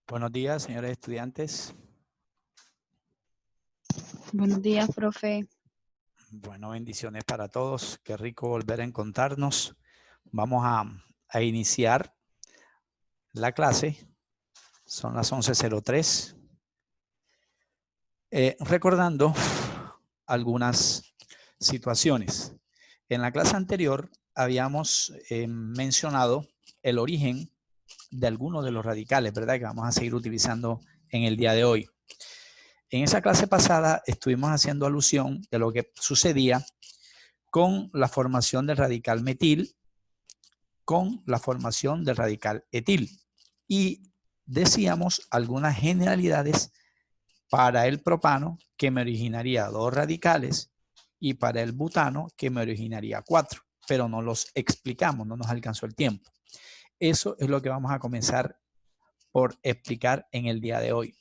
Buenos días, señores estudiantes. Buenos días, profe. Bueno, bendiciones para todos. Qué rico volver a encontrarnos. Vamos a iniciar la clase. Son las 11:03. Recordando algunas situaciones. En la clase anterior habíamos mencionado el origen de algunos de los radicales, ¿verdad? Que vamos a seguir utilizando en el día de hoy. En esa clase pasada estuvimos haciendo alusión de lo que sucedía con la formación del radical metil, con la formación del radical etil. Y decíamos algunas generalidades para el propano, que me originaría 2 radicales, y para el butano, que me originaría 4. Pero no los explicamos, no nos alcanzó el tiempo. Eso es lo que vamos a comenzar por explicar en el día de hoy.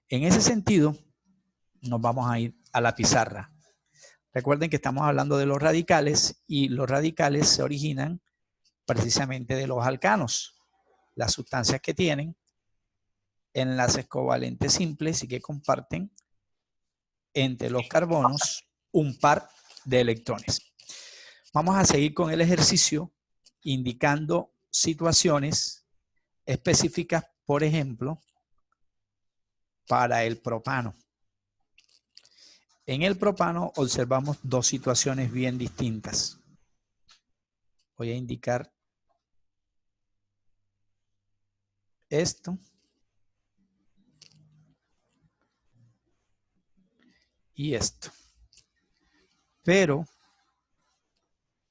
En ese sentido, nos vamos a ir a la pizarra. Recuerden que estamos hablando de los radicales y los radicales se originan precisamente de los alcanos, las sustancias que tienen enlaces covalentes simples y que comparten entre los carbonos un par de electrones. Vamos a seguir con el ejercicio indicando situaciones específicas, por ejemplo, para el propano. En el propano observamos 2 situaciones bien distintas. Voy a indicar esto y esto. Pero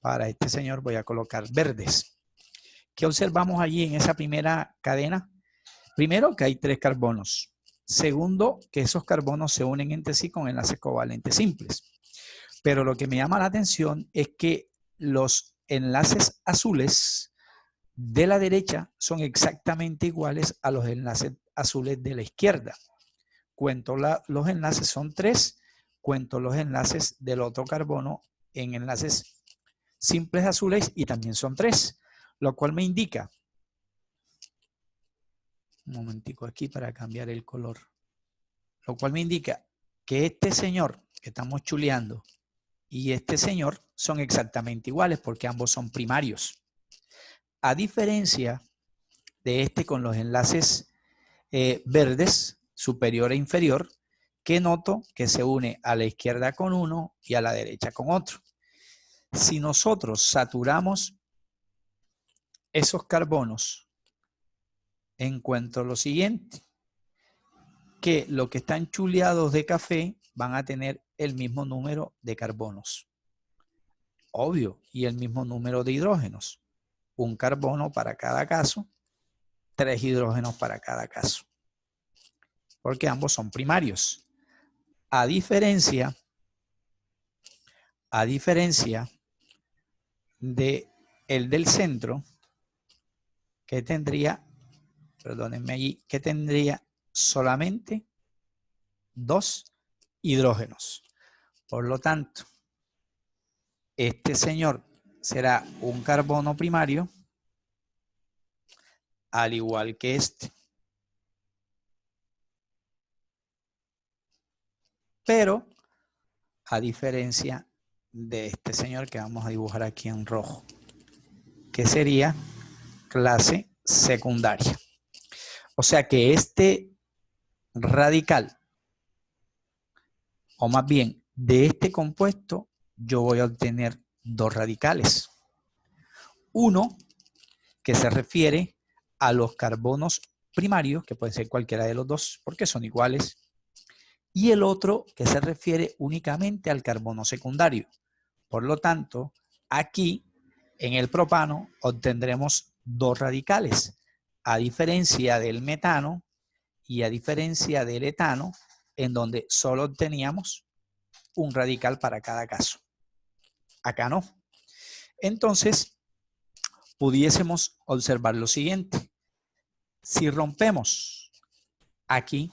para este señor voy a colocar verdes. ¿Qué observamos allí en esa primera cadena? Primero, que hay 3 carbonos. Segundo, que esos carbonos se unen entre sí con enlaces covalentes simples. Pero lo que me llama la atención es que los enlaces azules de la derecha son exactamente iguales a los enlaces azules de la izquierda. Cuento los enlaces, son 3. Cuento los enlaces del otro carbono en enlaces simples azules y también son 3. Lo cual me indica, un momentico aquí para cambiar el color, lo cual me indica que este señor que estamos chuleando y este señor son exactamente iguales porque ambos son primarios. A diferencia de este con los enlaces verdes, superior e inferior, que noto que se une a la izquierda con uno y a la derecha con otro. Si nosotros saturamos esos carbonos, encuentro lo siguiente, que los que están chuleados de café van a tener el mismo número de carbonos. Obvio, y el mismo número de hidrógenos. Un carbono para cada caso, 3 hidrógenos para cada caso. porque ambos son primarios. A diferencia de el del centro, que tendría, perdónenme allí, que tendría solamente 2 hidrógenos. Por lo tanto, este señor será un carbono primario, al igual que este. Pero, a diferencia de este señor que vamos a dibujar aquí en rojo, que sería clase secundaria. O sea que este radical, o más bien de este compuesto, yo voy a obtener 2 radicales. Uno que se refiere a los carbonos primarios, que puede ser cualquiera de los dos, porque son iguales, y el otro que se refiere únicamente al carbono secundario. Por lo tanto, aquí en el propano obtendremos 2 radicales, a diferencia del metano y a diferencia del etano, en donde solo obteníamos un radical para cada caso. Acá no. Entonces, pudiésemos observar lo siguiente. Si rompemos aquí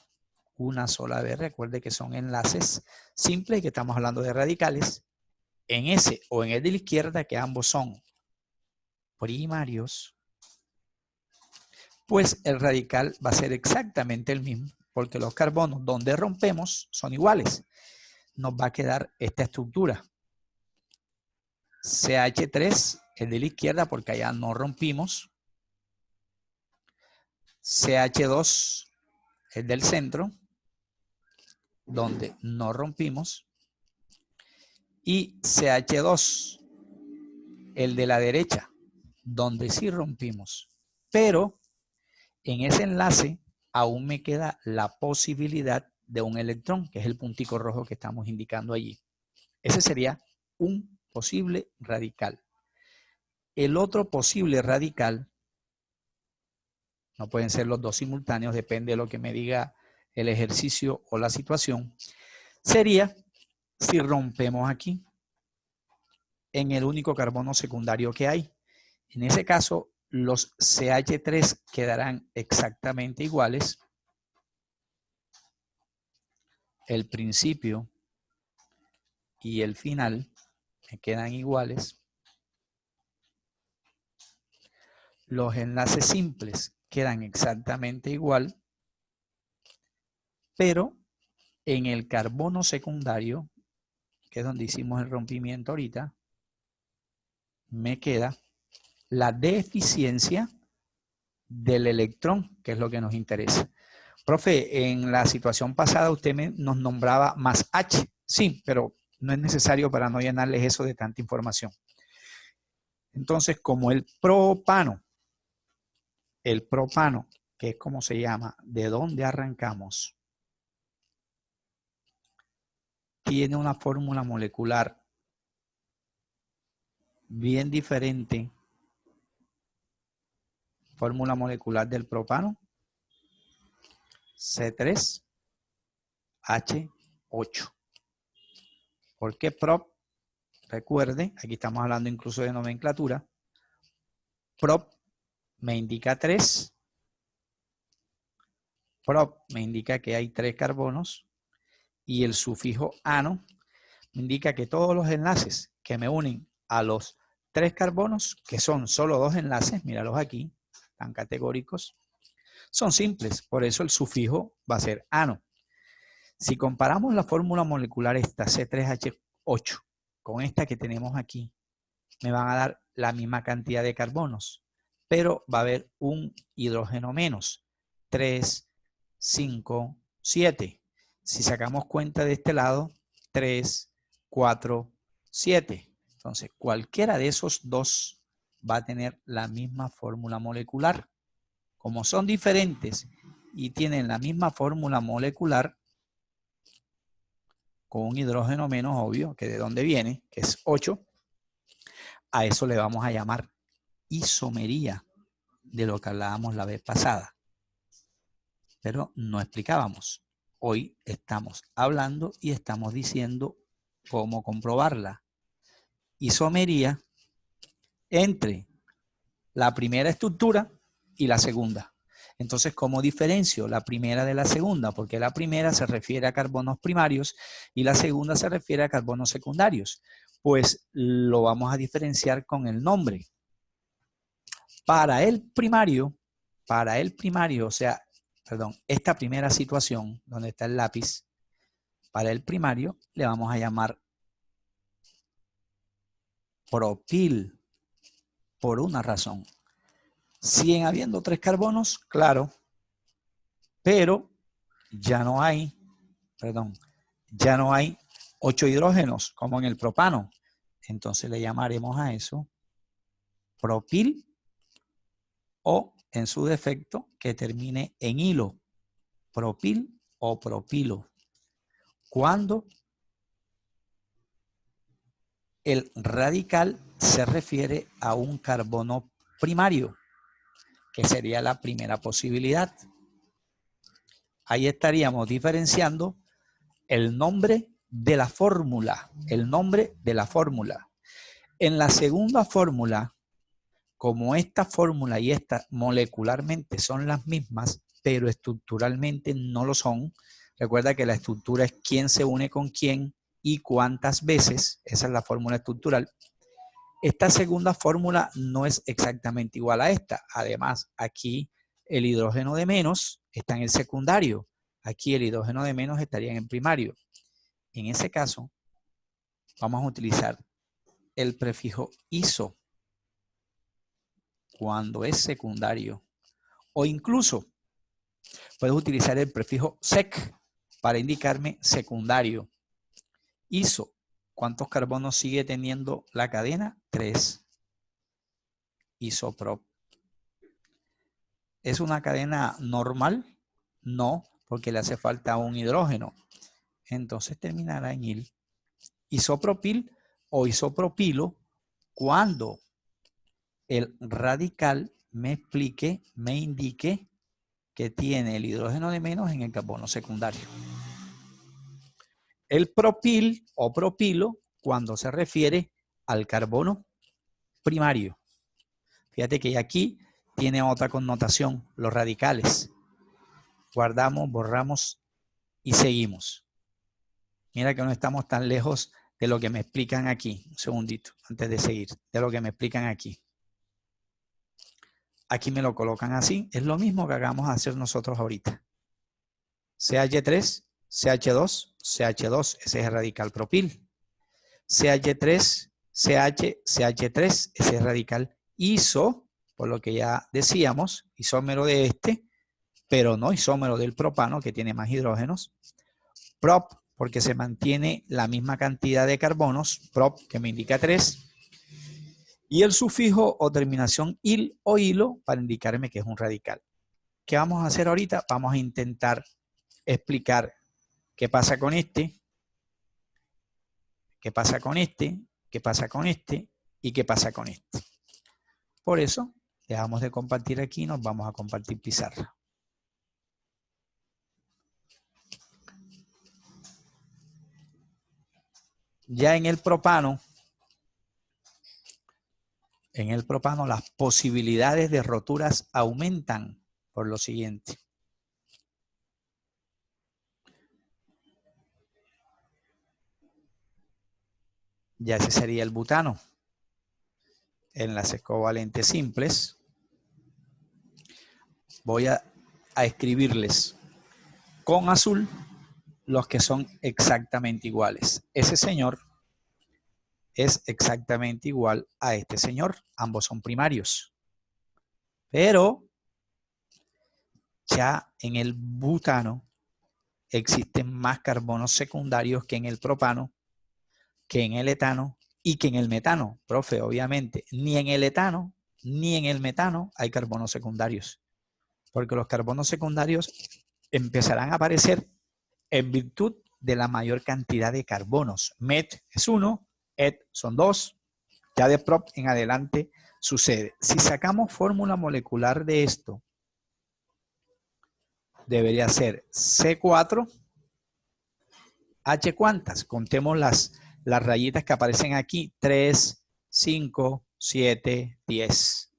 una sola vez, recuerde que son enlaces simples y que estamos hablando de radicales, en ese o en el de la izquierda, que ambos son primarios, pues el radical va a ser exactamente el mismo, porque los carbonos donde rompemos son iguales. Nos va a quedar esta estructura. CH3, el de la izquierda, porque allá no rompimos. CH2, el del centro, donde no rompimos. Y CH2, el de la derecha, donde sí rompimos. Pero en ese enlace aún me queda la posibilidad de un electrón, que es el puntico rojo que estamos indicando allí. Ese sería un posible radical. El otro posible radical, no pueden ser los dos simultáneos, depende de lo que me diga el ejercicio o la situación, sería si rompemos aquí en el único carbono secundario que hay. En ese caso, los CH3 quedarán exactamente iguales. El principio y el final me quedan iguales. Los enlaces simples quedan exactamente igual, pero en el carbono secundario, que es donde hicimos el rompimiento ahorita, me queda la deficiencia del electrón, que es lo que nos interesa. Profe, en la situación pasada usted nos nombraba más H. Sí, pero no es necesario para no llenarles eso de tanta información. Entonces, como el propano, que es como se llama, de donde arrancamos, tiene una fórmula molecular bien diferente. Fórmula molecular del propano, C3H8. ¿Por qué prop? Recuerde, aquí estamos hablando incluso de nomenclatura. Prop me indica 3. Prop me indica que hay 3 carbonos. Y el sufijo ano me indica que todos los enlaces que me unen a los 3 carbonos, que son solo 2 enlaces, míralos aquí, tan categóricos, son simples. Por eso el sufijo va a ser ano. Si comparamos la fórmula molecular esta, C3H8, con esta que tenemos aquí, me van a dar la misma cantidad de carbonos, pero va a haber un hidrógeno menos, 3, 5, 7. Si sacamos cuenta de este lado, 3, 4, 7. Entonces, cualquiera de esos dos va a tener la misma fórmula molecular. Como son diferentes y tienen la misma fórmula molecular, con un hidrógeno menos obvio, que de dónde viene, que es 8, a eso le vamos a llamar isomería, de lo que hablábamos la vez pasada. pero no explicábamos. Hoy estamos hablando y estamos diciendo cómo comprobarla. Isomería entre la primera estructura y la segunda. Entonces, ¿cómo diferencio la primera de la segunda? Porque la primera se refiere a carbonos primarios y la segunda se refiere a carbonos secundarios. Pues lo vamos a diferenciar con el nombre. Para el primario, o sea, perdón, esta primera situación donde está el lápiz, para el primario le vamos a llamar propil por una razón. Siguen habiendo 3 carbonos, claro, pero ya no hay 8 hidrógenos como en el propano. Entonces le llamaremos a eso propil o en su defecto que termine en hilo, propil o propilo. Cuando el radical se refiere a un carbono primario, que sería la primera posibilidad. Ahí estaríamos diferenciando el nombre de la fórmula, En la segunda fórmula, como esta fórmula y esta molecularmente son las mismas, pero estructuralmente no lo son, recuerda que la estructura es quién se une con quién y cuántas veces, esa es la fórmula estructural. Esta segunda fórmula no es exactamente igual a esta. Además, aquí el hidrógeno de menos está en el secundario. Aquí el hidrógeno de menos estaría en el primario. En ese caso, vamos a utilizar el prefijo iso cuando es secundario. O incluso puedes utilizar el prefijo sec para indicarme secundario. Iso, ¿cuántos carbonos sigue teniendo la cadena? 3. Isoprop. ¿Es una cadena normal? No, porque le hace falta un hidrógeno. Entonces terminará en il. Isopropil o isopropilo cuando el radical me indique que tiene el hidrógeno de menos en el carbono secundario. El propil o propilo cuando se refiere al carbono primario. Fíjate que aquí tiene otra connotación, los radicales. Guardamos, borramos y seguimos. Mira que no estamos tan lejos de lo que me explican aquí. Un segundito, antes de seguir, de lo que me explican aquí. Aquí me lo colocan así. Es lo mismo que hagamos hacer nosotros ahorita. CH3, CH2, CH2, ese es el radical propil. CH3, CH, CH3, ese es el radical iso, por lo que ya decíamos, isómero de este, pero no isómero del propano, que tiene más hidrógenos. Prop, porque se mantiene la misma cantidad de carbonos, prop, que me indica 3. Y el sufijo o terminación il o hilo para indicarme que es un radical. ¿Qué vamos a hacer ahorita? Vamos a intentar explicar qué pasa con este, qué pasa con este, qué pasa con este y qué pasa con este. Por eso, dejamos de compartir aquí y nos vamos a compartir pizarra. Ya en el propano las posibilidades de roturas aumentan por lo siguiente. Ya ese sería el butano. Enlaces covalentes simples. Voy a escribirles con azul los que son exactamente iguales. Ese señor es exactamente igual a este señor. Ambos son primarios. Pero ya en el butano existen más carbonos secundarios que en el propano, que en el etano y que en el metano. Profe, obviamente, ni en el etano ni en el metano hay carbonos secundarios. Porque los carbonos secundarios empezarán a aparecer en virtud de la mayor cantidad de carbonos. Met es 1, et son 2. Ya de prop en adelante sucede. Si sacamos fórmula molecular de esto, debería ser C4, H ¿cuántas? Contemos las rayitas que aparecen aquí, 3, 5, 7, 10.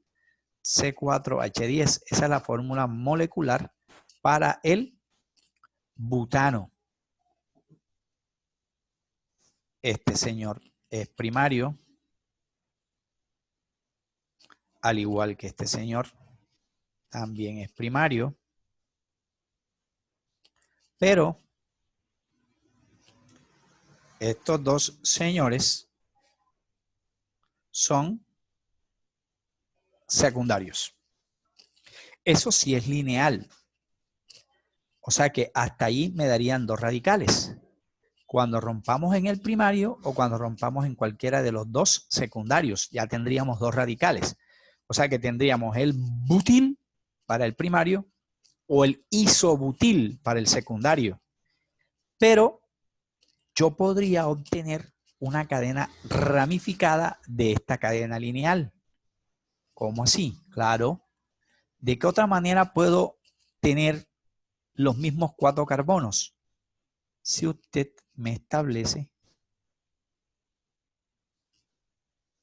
C4H10, esa es la fórmula molecular para el butano. Este señor es primario, al igual que este señor también es primario, pero estos dos señores son secundarios. Eso sí es lineal. O sea que hasta ahí me darían dos radicales. Cuando rompamos en el primario o cuando rompamos en cualquiera de los dos secundarios, ya tendríamos dos radicales. O sea que tendríamos el butil para el primario o el isobutil para el secundario. Pero yo podría obtener una cadena ramificada de esta cadena lineal. ¿Cómo así? Claro. ¿De qué otra manera puedo tener los mismos 4 carbonos? Si usted me establece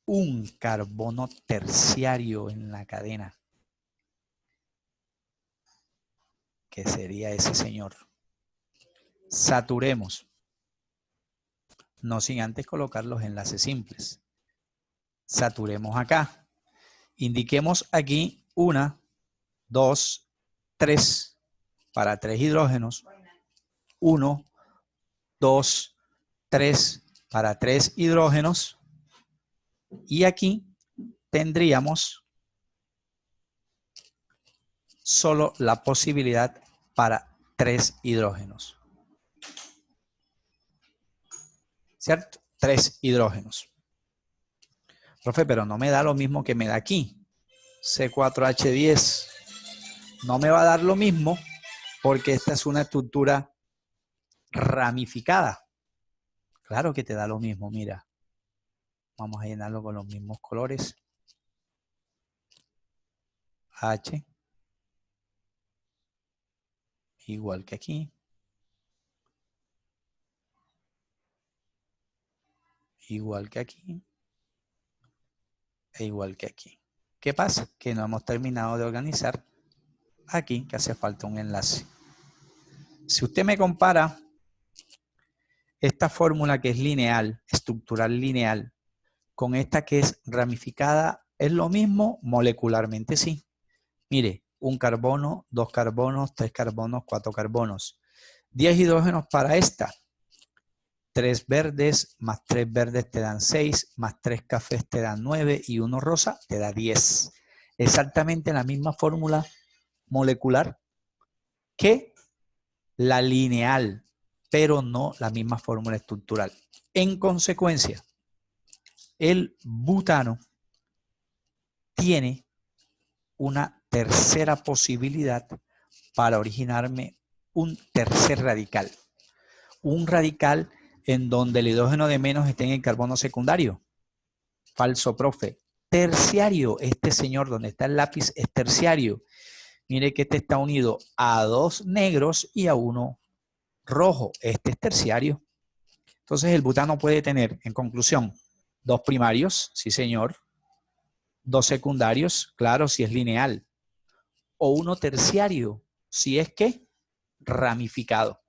un carbono terciario en la cadena, que sería ese señor. Saturemos, no sin antes colocar los enlaces simples. Saturemos acá. Indiquemos aquí 1, 2, 3 para 3 hidrógenos. 1, 2, 3 para 3 hidrógenos. Y aquí tendríamos solo la posibilidad para 3 hidrógenos. ¿Cierto? 3 hidrógenos. Profe, pero no me da lo mismo que me da aquí. C4H10 no me va a dar lo mismo porque esta es una estructura ramificada. Claro que te da lo mismo, mira. Vamos a llenarlo con los mismos colores. H. Igual que aquí. Igual que aquí. E igual que aquí. ¿Qué pasa? Que no hemos terminado de organizar aquí, que hace falta un enlace. Si usted me compara esta fórmula que es lineal, estructural lineal, con esta que es ramificada, ¿es lo mismo? Molecularmente sí. Mire, un carbono, 2 carbonos, 3 carbonos, 4 carbonos. 10 hidrógenos para esta. 3 verdes más 3 verdes te dan 6, más 3 cafés te dan 9 y 1 rosa te da 10. Exactamente la misma fórmula molecular que la lineal, pero no la misma fórmula estructural. En consecuencia, el butano tiene una tercera posibilidad para originarme un tercer radical. Un radical en donde el hidrógeno de menos esté en el carbono secundario. Falso, profe. Terciario. Este señor donde está el lápiz es terciario. Mire que este está unido a 2 negros y a 1 rojo. Este es terciario. Entonces el butano puede tener, en conclusión, 2 primarios, sí señor. 2 secundarios, claro, si es lineal. O 1 terciario, si es que ramificado.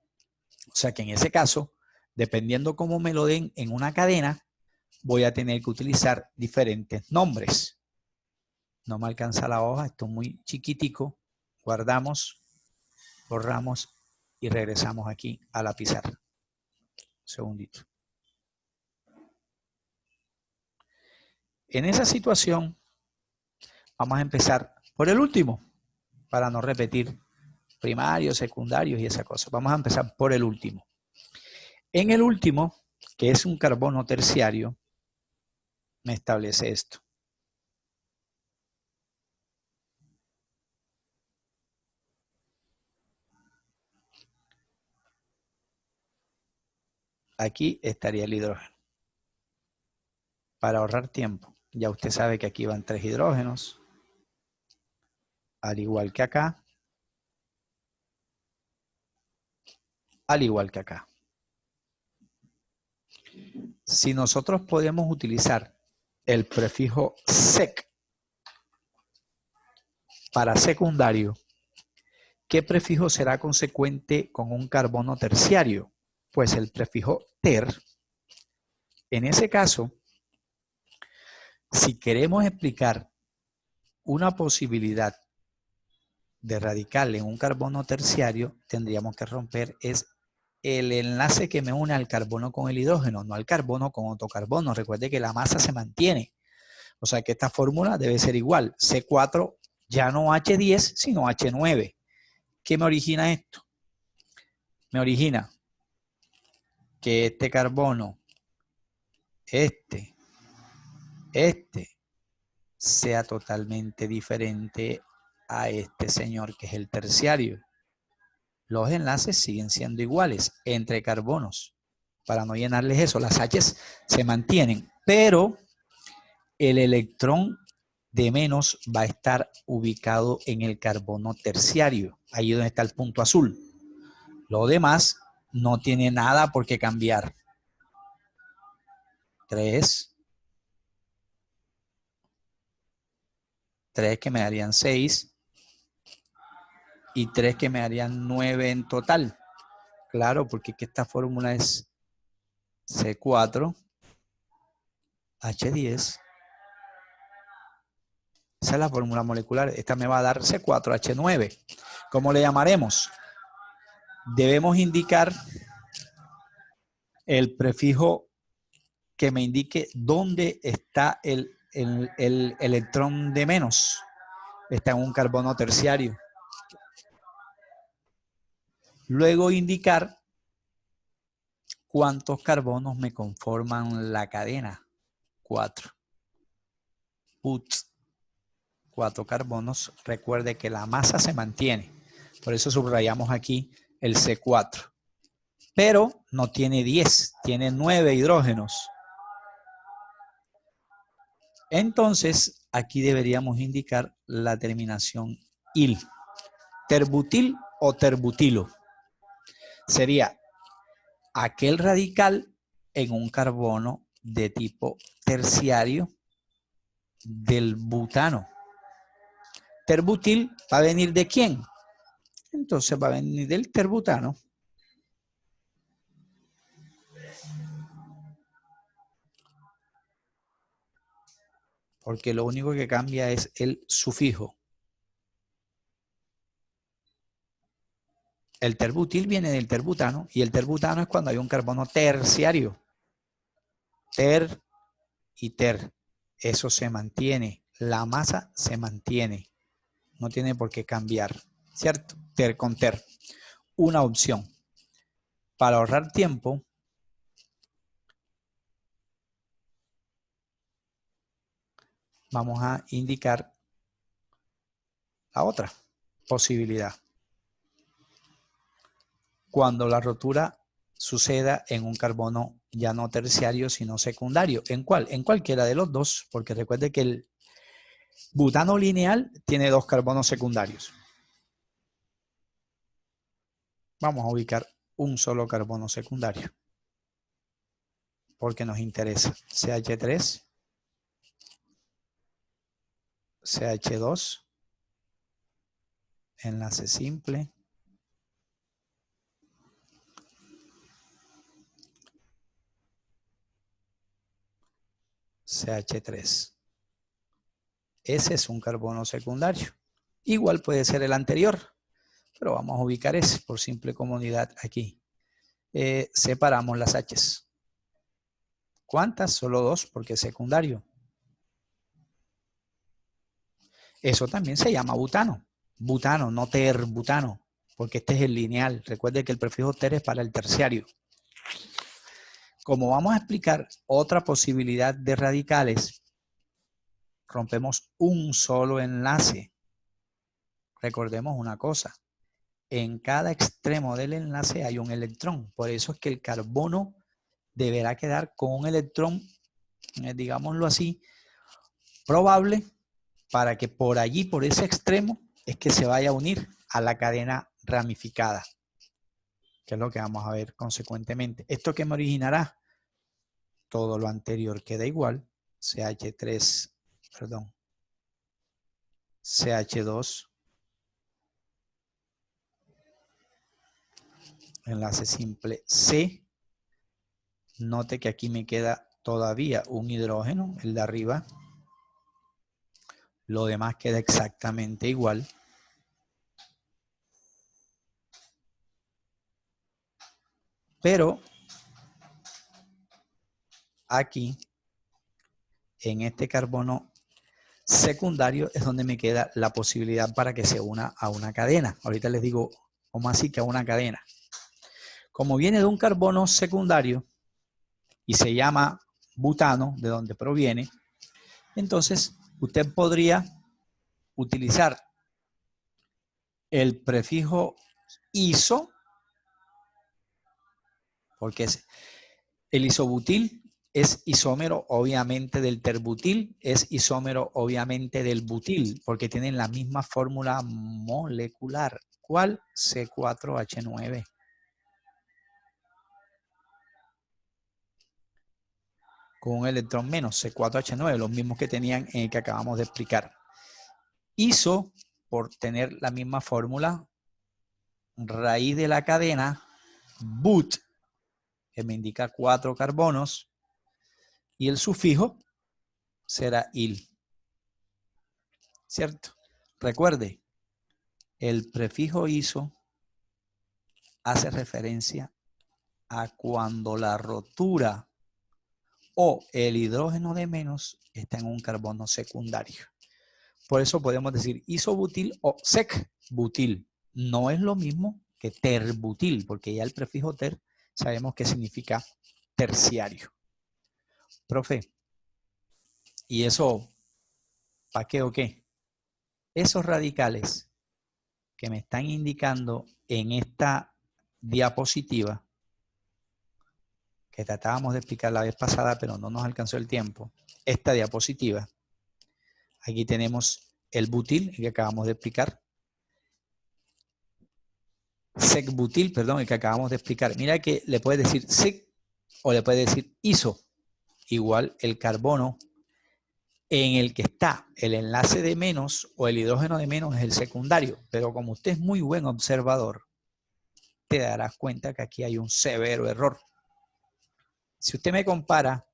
O sea que en ese caso, dependiendo cómo me lo den en una cadena, voy a tener que utilizar diferentes nombres. No me alcanza la hoja, esto es muy chiquitico. Guardamos, borramos y regresamos aquí a la pizarra. Un segundito. En esa situación, vamos a empezar por el último, para no repetir primarios, secundarios y esa cosa. Vamos a empezar por el último. En el último, que es un carbono terciario, me establece esto. Aquí estaría el hidrógeno. Para ahorrar tiempo, ya usted sabe que aquí van 3 hidrógenos, al igual que acá. al igual que acá. Si nosotros podemos utilizar el prefijo sec para secundario, ¿qué prefijo será consecuente con un carbono terciario? Pues el prefijo ter. En ese caso, si queremos explicar una posibilidad de radical en un carbono terciario, tendríamos que romper el enlace que me une al carbono con el hidrógeno, no al carbono con otro carbono. Recuerde que la masa se mantiene. O sea que esta fórmula debe ser igual. C4 ya no H10, sino H9. ¿Qué me origina esto? Me origina que este carbono, este, sea totalmente diferente a este señor que es el terciario. Los enlaces siguen siendo iguales entre carbonos. Para no llenarles eso, las H's se mantienen, pero el electrón de menos va a estar ubicado en el carbono terciario, ahí donde está el punto azul. Lo demás no tiene nada por qué cambiar. 3 que me darían 6 y 3 que me darían 9 en total. Claro, porque esta fórmula es C4, H10. Esa es la fórmula molecular. Esta me va a dar C4H9. ¿Cómo le llamaremos? Debemos indicar el prefijo que me indique dónde está el electrón de menos. Está en un carbono terciario. Luego indicar cuántos carbonos me conforman la cadena. 4. Put 4 carbonos. Recuerde que la masa se mantiene. Por eso subrayamos aquí el C4. Pero no tiene 10, tiene 9 hidrógenos. Entonces, aquí deberíamos indicar la terminación il. Terbutil o terbutilo. Sería aquel radical en un carbono de tipo terciario del butano. Terbutil va a venir ¿de quién? Entonces va a venir del terbutano. Porque lo único que cambia es el sufijo. El terbutil viene del terbutano y el terbutano es cuando hay un carbono terciario. Ter y ter. Eso se mantiene. La masa se mantiene. No tiene por qué cambiar. ¿Cierto? Ter con ter. Una opción. Para ahorrar tiempo, vamos a indicar la otra posibilidad. Cuando la rotura suceda en un carbono ya no terciario, sino secundario. ¿En cuál? En cualquiera de los dos, porque recuerde que el butano lineal tiene 2 carbonos secundarios. Vamos a ubicar un solo carbono secundario, porque nos interesa. CH3, CH2, enlace simple, CH3. Ese es un carbono secundario. Igual puede ser el anterior, pero vamos a ubicar ese por simple comodidad aquí. Separamos las H's. ¿Cuántas? Solo 2 porque es secundario. Eso también se llama butano. Butano, no terbutano, porque este es el lineal. Recuerde que el prefijo ter es para el terciario. Como vamos a explicar otra posibilidad de radicales, rompemos un solo enlace. Recordemos una cosa. En cada extremo del enlace hay un electrón. Por eso es que el carbono deberá quedar con un electrón, digámoslo así, probable, para que por allí, por ese extremo, es que se vaya a unir a la cadena ramificada. que es lo que vamos a ver consecuentemente. ¿Esto qué me originará? Todo lo anterior queda igual. CH3, perdón, CH2, enlace simple C. Note que aquí me queda todavía un hidrógeno, el de arriba. Lo demás queda exactamente igual. Pero aquí, en este carbono secundario, es donde me queda la posibilidad para que se una a una cadena. Ahorita les digo cómo así que a una cadena. Como viene de un carbono secundario y se llama butano, de donde proviene, entonces usted podría utilizar el prefijo iso, porque el isobutil es isómero obviamente del terbutil, es isómero obviamente del butil, porque tienen la misma fórmula molecular. ¿Cuál? C4H9. Con un electrón menos, C4H9, los mismos que tenían en el que acabamos de explicar. Iso, por tener la misma fórmula, raíz de la cadena, but, que me indica 4 carbonos, y el sufijo será il. ¿Cierto? Recuerde, el prefijo iso hace referencia a cuando la rotura o el hidrógeno de menos está en un carbono secundario. Por eso podemos decir isobutil o secbutil. No es lo mismo que terbutil, porque ya el prefijo ter sabemos que significa terciario. Profe, ¿y eso para qué o qué? Esos radicales que me están indicando en esta diapositiva, que tratábamos de explicar la vez pasada, pero no nos alcanzó el tiempo, esta diapositiva, aquí tenemos el butil, el que acabamos de explicar, secbutil, perdón, el que acabamos de explicar. Mira que le puede decir sec o le puede decir iso, igual el carbono en el que está el enlace de menos o el hidrógeno de menos es el secundario, pero como usted es muy buen observador, te darás cuenta que aquí hay un severo error. Si usted me compara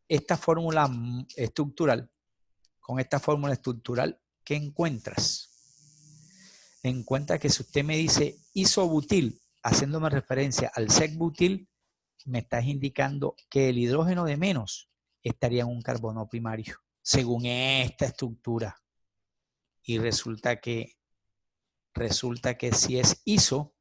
esta fórmula estructural con esta fórmula estructural, ¿qué encuentras? Encuentra que si usted me dice isobutil, haciéndome referencia al secbutil, me estás indicando que el hidrógeno de menos estaría en un carbono primario, según esta estructura. Y resulta que si es iso,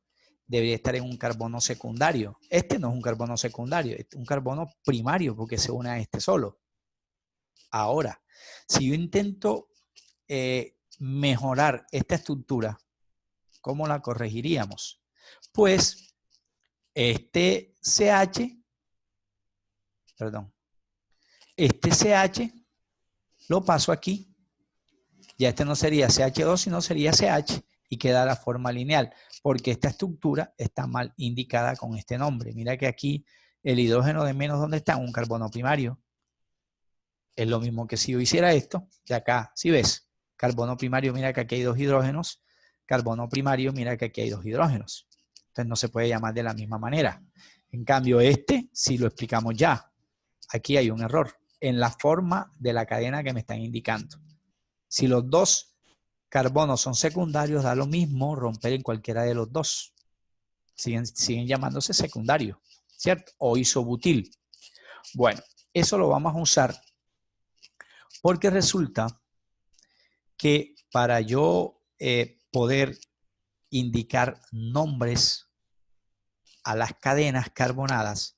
debería estar en un carbono secundario. Este no es un carbono secundario, es un carbono primario porque se une a este solo. Ahora, si yo intento mejorar esta estructura, ¿cómo la corregiríamos? Pues este CH lo paso aquí. Ya este no sería CH2, sino sería CH y queda la forma lineal, porque esta estructura está mal indicada con este nombre. Mira que aquí el hidrógeno de menos, ¿dónde está? Un carbono primario. Es lo mismo que si yo hiciera esto, de acá, si ves, carbono primario, mira que aquí hay 2 hidrógenos, carbono primario, mira que aquí hay 2 hidrógenos. Entonces no se puede llamar de la misma manera. En cambio, este sí lo explicamos ya. Aquí hay un error en la forma de la cadena que me están indicando. Si los 2 carbonos son secundarios, da lo mismo romper en cualquiera de los 2. Siguen llamándose secundarios, ¿cierto? O isobutil. Bueno, eso lo vamos a usar porque resulta que para yo poder indicar nombres a las cadenas carbonadas,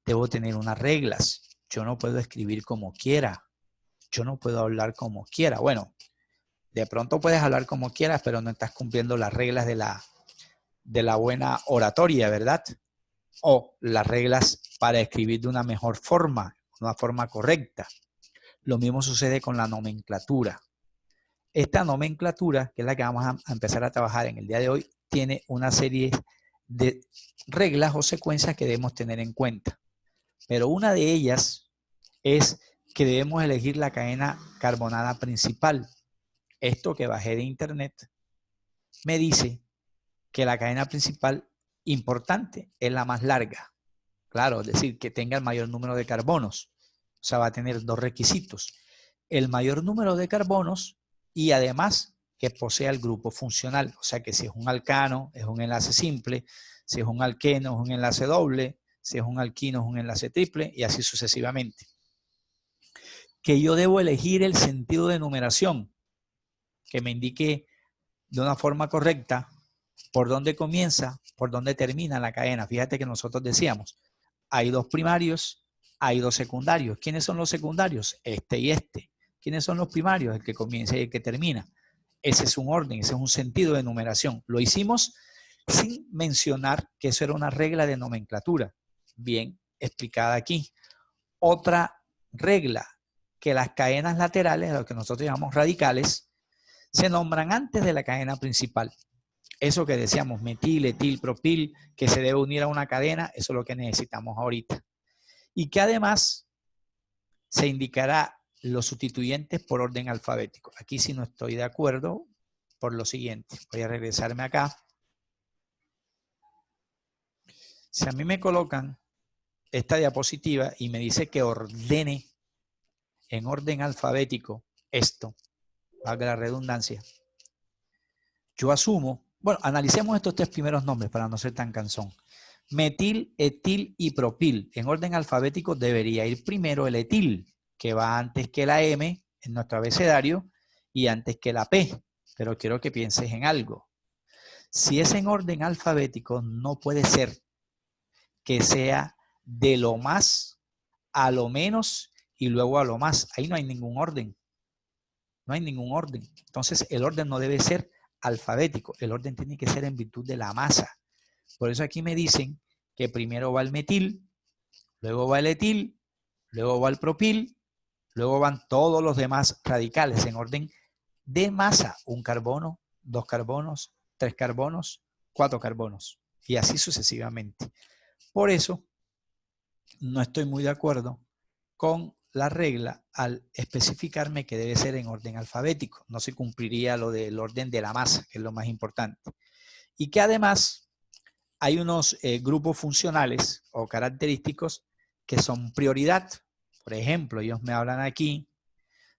debo tener unas reglas. Yo no puedo escribir como quiera. Yo no puedo hablar como quiera. Bueno, de pronto puedes hablar como quieras, pero no estás cumpliendo las reglas de la buena oratoria, ¿verdad? O las reglas para escribir de una mejor forma, una forma correcta. Lo mismo sucede con la nomenclatura. Esta nomenclatura, que es la que vamos a empezar a trabajar en el día de hoy, tiene una serie de reglas o secuencias que debemos tener en cuenta. Pero una de ellas es que debemos elegir la cadena carbonada principal. Esto que bajé de internet me dice que la cadena principal importante es la más larga. Claro, es decir, que tenga el mayor número de carbonos. O sea, va a tener dos requisitos. El mayor número de carbonos y además que posea el grupo funcional. O sea, que si es un alcano, es un enlace simple. Si es un alqueno, es un enlace doble. Si es un alquino, es un enlace triple y así sucesivamente. Que yo debo elegir el sentido de numeración que me indique de una forma correcta por dónde comienza, por dónde termina la cadena. Fíjate que nosotros decíamos, hay dos primarios, hay dos secundarios. ¿Quiénes son los secundarios? Este y este. ¿Quiénes son los primarios? El que comienza y el que termina. Ese es un orden, ese es un sentido de numeración. Lo hicimos sin mencionar que eso era una regla de nomenclatura, bien explicada aquí. Otra regla, que las cadenas laterales, lo que nosotros llamamos radicales, se nombran antes de la cadena principal. Eso que decíamos, metil, etil, propil, que se debe unir a una cadena, eso es lo que necesitamos ahorita. Y que además se indicará los sustituyentes por orden alfabético. Aquí sí no estoy de acuerdo por lo siguiente. Voy a regresarme acá. Si a mí me colocan esta diapositiva y me dice que ordene en orden alfabético esto, valga la redundancia, yo asumo, bueno, analicemos estos tres primeros nombres para no ser tan cansón. Metil, etil y propil. En orden alfabético debería ir primero el etil, que va antes que la M en nuestro abecedario y antes que la P. Pero quiero que pienses en algo. Si es en orden alfabético, no puede ser que sea de lo más a lo menos y luego a lo más. Ahí no hay ningún orden. No hay ningún orden. Entonces, el orden no debe ser alfabético. El orden tiene que ser en virtud de la masa. Por eso aquí me dicen que primero va el metil, luego va el etil, luego va el propil, luego van todos los demás radicales en orden de masa. Un carbono, dos carbonos, tres carbonos, cuatro carbonos. Y así sucesivamente. Por eso, no estoy muy de acuerdo con la regla al especificarme que debe ser en orden alfabético. No se cumpliría lo del orden de la masa, que es lo más importante. Y que además hay unos grupos funcionales o característicos que son prioridad. Por ejemplo, ellos me hablan aquí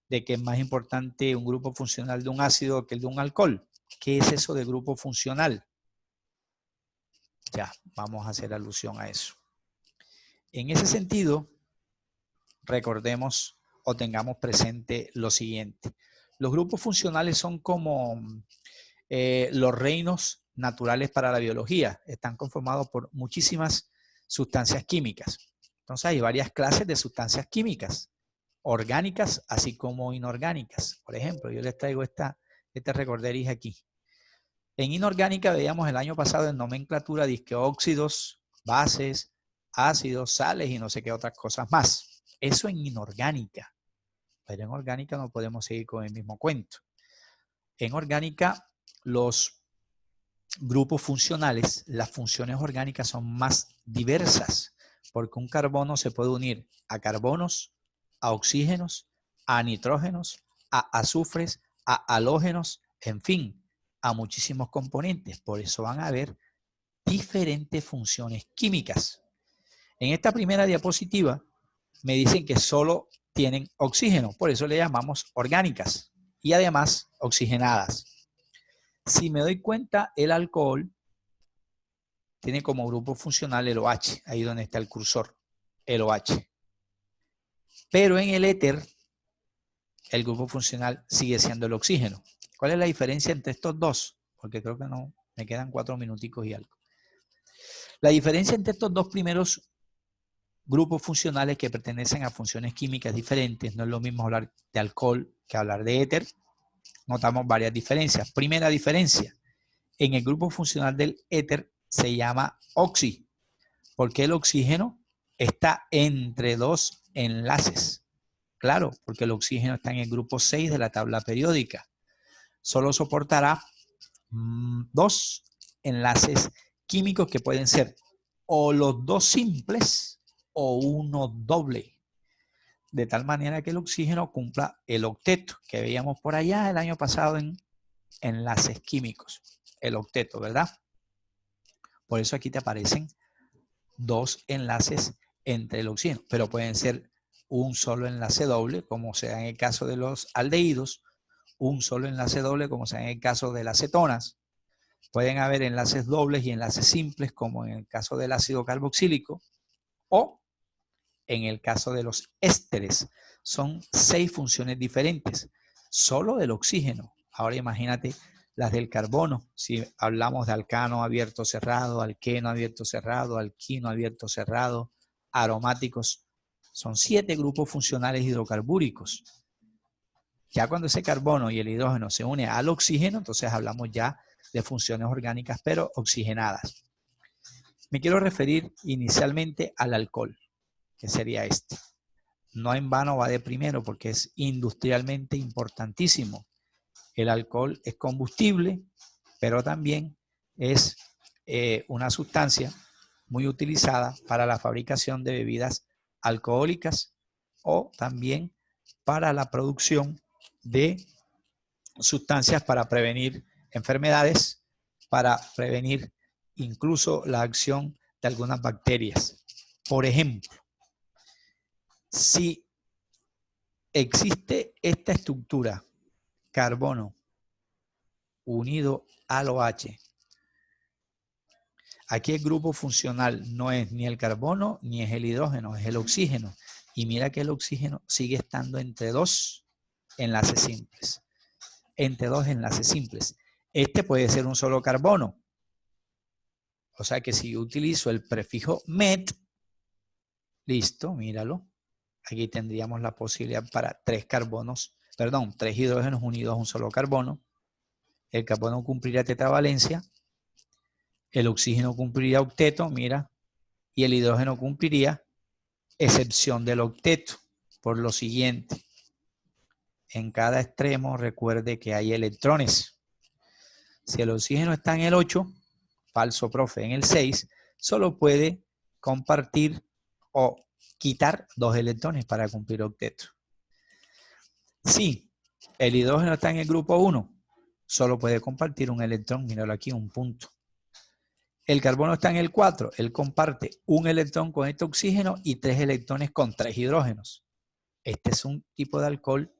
de que es más importante un grupo funcional de un ácido que el de un alcohol. ¿Qué es eso de grupo funcional? Ya, vamos a hacer alusión a eso. En ese sentido, recordemos o tengamos presente lo siguiente. Los grupos funcionales son como los reinos naturales para la biología. Están conformados por muchísimas sustancias químicas. Entonces hay varias clases de sustancias químicas, orgánicas así como inorgánicas. Por ejemplo, yo les traigo este recorderis aquí. En inorgánica veíamos el año pasado en nomenclatura disque óxidos, bases, ácidos, sales y no sé qué otras cosas más. Eso en inorgánica. Pero en orgánica no podemos seguir con el mismo cuento. En orgánica, los grupos funcionales, las funciones orgánicas son más diversas, porque un carbono se puede unir a carbonos, a oxígenos, a nitrógenos, a azufres, a halógenos, en fin, a muchísimos componentes. Por eso van a haber diferentes funciones químicas. En esta primera diapositiva me dicen que solo tienen oxígeno, por eso le llamamos orgánicas y además oxigenadas. Si me doy cuenta, el alcohol tiene como grupo funcional el OH, ahí donde está el cursor, el OH. Pero en el éter, el grupo funcional sigue siendo el oxígeno. ¿Cuál es la diferencia entre estos dos? Porque creo que no, me quedan 4 minuticos y algo. La diferencia entre estos dos primeros grupos funcionales que pertenecen a funciones químicas diferentes, no es lo mismo hablar de alcohol que hablar de éter, notamos varias diferencias. Primera diferencia, en el grupo funcional del éter se llama oxi, porque el oxígeno está entre dos enlaces. Claro, porque el oxígeno está en el grupo 6 de la tabla periódica. Solo soportará dos enlaces químicos que pueden ser o los dos simples o uno doble. De tal manera que el oxígeno cumpla el octeto que veíamos por allá el año pasado en enlaces químicos. El octeto, ¿verdad? Por eso aquí te aparecen dos enlaces entre el oxígeno, pero pueden ser un solo enlace doble, como sea en el caso de los aldehídos, un solo enlace doble, como sea en el caso de las cetonas. Pueden haber enlaces dobles y enlaces simples, como en el caso del ácido carboxílico, o en el caso de los ésteres. Son 6 funciones diferentes, solo del oxígeno. Ahora imagínate las del carbono. Si hablamos de alcano abierto cerrado, alqueno abierto cerrado, alquino abierto cerrado, aromáticos, son 7 grupos funcionales hidrocarbúricos. Ya cuando ese carbono y el hidrógeno se unen al oxígeno, entonces hablamos ya de funciones orgánicas, pero oxigenadas. Me quiero referir inicialmente al alcohol, que sería este. No en vano va de primero porque es industrialmente importantísimo. El alcohol es combustible, pero también es una sustancia muy utilizada para la fabricación de bebidas alcohólicas o también para la producción de sustancias para prevenir enfermedades, para prevenir incluso la acción de algunas bacterias. Por ejemplo, si existe esta estructura, carbono unido al OH, aquí el grupo funcional no es ni el carbono ni es el hidrógeno, es el oxígeno. Y mira que el oxígeno sigue estando entre dos enlaces simples. Entre dos enlaces simples. Este puede ser un solo carbono. O sea que si yo utilizo el prefijo met, listo, míralo. Aquí tendríamos la posibilidad para 3 hidrógenos unidos a un solo carbono. El carbono cumpliría tetravalencia, el oxígeno cumpliría octeto, mira, y el hidrógeno cumpliría excepción del octeto. Por lo siguiente, en cada extremo recuerde que hay electrones. Si el oxígeno está en el 8, falso profe, en el 6, solo puede compartir o quitar 2 electrones para cumplir octeto. Si el hidrógeno está en el grupo 1, solo puede compartir un electrón, míralo aquí, un punto. El carbono está en el 4, él comparte un electrón con este oxígeno y 3 electrones con 3 hidrógenos. Este es un tipo de alcohol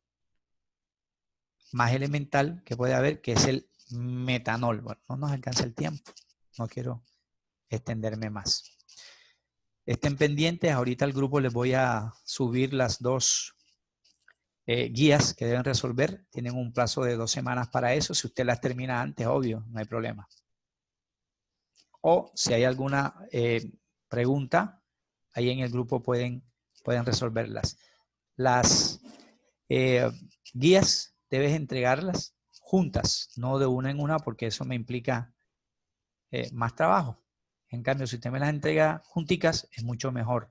más elemental que puede haber, que es el metanol. Bueno, no nos alcanza el tiempo, no quiero extenderme más. Estén pendientes, ahorita al grupo les voy a subir las 2 guías que deben resolver. Tienen un plazo de 2 semanas para eso. Si usted las termina antes, obvio, no hay problema. O si hay alguna pregunta, ahí en el grupo pueden resolverlas. Las guías debes entregarlas juntas, no de una en una, porque eso me implica más trabajo. En cambio, si usted me las entrega junticas, es mucho mejor.